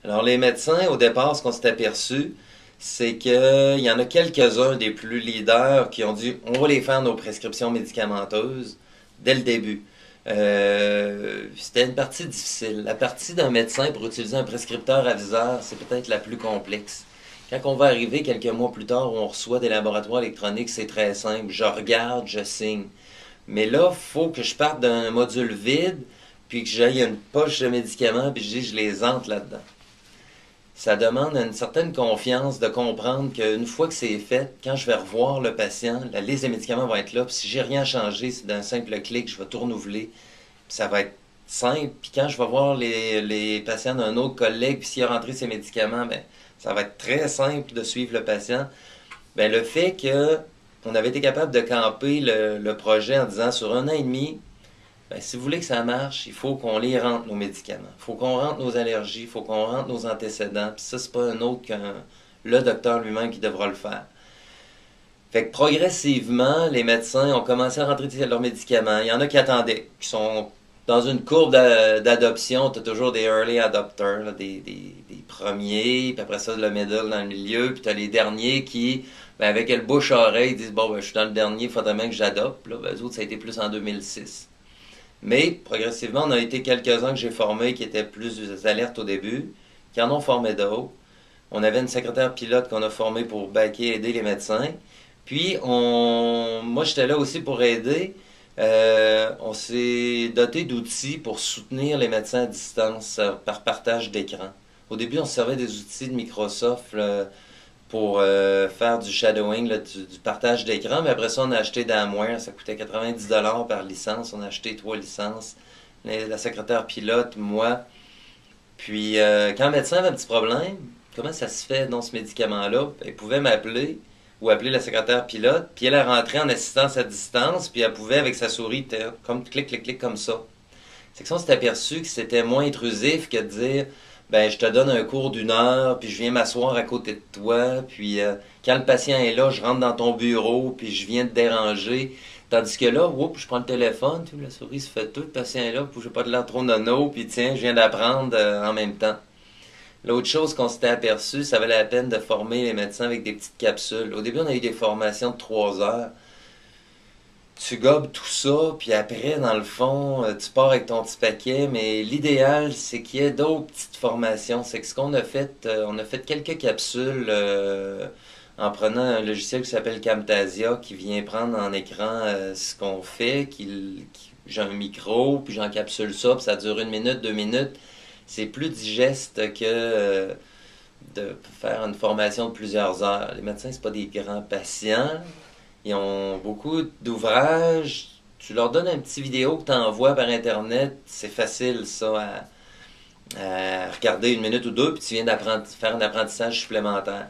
Alors, les médecins, au départ, ce qu'on s'est aperçu, c'est qu'il y en a quelques-uns des plus leaders qui ont dit on va les faire nos prescriptions médicamenteuses dès le début. C'était une partie difficile. La partie d'un médecin pour utiliser un prescripteur aviseur, c'est peut-être la plus complexe. Quand on va arriver quelques mois plus tard où on reçoit des laboratoires électroniques, c'est très simple. Je regarde, je signe. Mais là, il faut que je parte d'un module vide, puis que j'aille une poche de médicaments, puis je les entre là-dedans. Ça demande une certaine confiance de comprendre qu'une fois que c'est fait, quand je vais revoir le patient, la liste des médicaments va être là. Puis si j'ai rien changé, c'est d'un simple clic, je vais tout renouveler. Puis ça va être simple. Puis quand je vais voir les patients d'un autre collègue, puis s'il a rentré ses médicaments, ben, ça va être très simple de suivre le patient. Ben, le fait que on avait été capable de camper le projet en disant sur un an et demi, ben, si vous voulez que ça marche, il faut qu'on les rentre nos médicaments. Il faut qu'on rentre nos allergies, il faut qu'on rentre nos antécédents. Puis ça, c'est pas un autre qu'un le docteur lui-même qui devra le faire. Fait que progressivement, les médecins ont commencé à rentrer leurs médicaments. Il y en a qui attendaient, qui sont dans une courbe d'adoption. Tu as toujours des early adopters, là, des premiers, puis après ça, le middle dans le milieu, puis tu as les derniers qui, ben, avec le bouche-oreille, disent bon, ben, je suis dans le dernier, il faudrait bien que j'adopte. Là, ben, eux autres, ça a été plus en 2006. Mais progressivement, on a été quelques-uns que j'ai formés qui étaient plus alertes au début, qui en ont formé d'autres. On avait une secrétaire pilote qu'on a formée pour backer et aider les médecins. Puis, moi, j'étais là aussi pour aider. On s'est doté d'outils pour soutenir les médecins à distance par partage d'écran. Au début, on se servait des outils de Microsoft là, pour faire du shadowing, là, du partage d'écran. Mais après ça, on a acheté d'Amware. Ça coûtait 90$ par licence. On a acheté 3 licences. La secrétaire pilote, moi. Puis, quand le médecin avait un petit problème, comment ça se fait dans ce médicament-là? Il pouvait m'appeler ou appeler la secrétaire pilote, puis elle rentrait en assistance à distance, puis elle pouvait, avec sa souris, comme clic, clic, clic, comme ça. C'est que ça, on s'est aperçu que c'était moins intrusif que de dire ben je te donne un cours d'une heure, puis je viens m'asseoir à côté de toi, puis quand le patient est là, je rentre dans ton bureau, puis je viens te déranger. Tandis que là, oups, je prends le téléphone, la souris se fait tout, le patient est là, puis j'ai pas de l'air trop nono, puis tiens, je viens d'apprendre en même temps. L'autre chose qu'on s'était aperçu, ça valait la peine de former les médecins avec des petites capsules. Au début, on a eu des formations de 3 heures. Tu gobes tout ça, puis après, dans le fond, tu pars avec ton petit paquet, mais l'idéal, c'est qu'il y ait d'autres petites formations. C'est que ce qu'on a fait, on a fait quelques capsules en prenant un logiciel qui s'appelle Camtasia, qui vient prendre en écran ce qu'on fait, j'ai un micro, puis j'encapsule ça, puis ça dure 1 minute, 2 minutes. C'est plus digeste que de faire une formation de plusieurs heures. Les médecins, c'est pas des grands patients. Ils ont beaucoup d'ouvrages. Tu leur donnes un petit vidéo que tu envoies par Internet. C'est facile, ça, à regarder 1 minute ou deux, puis tu viens d'apprendre, faire un apprentissage supplémentaire.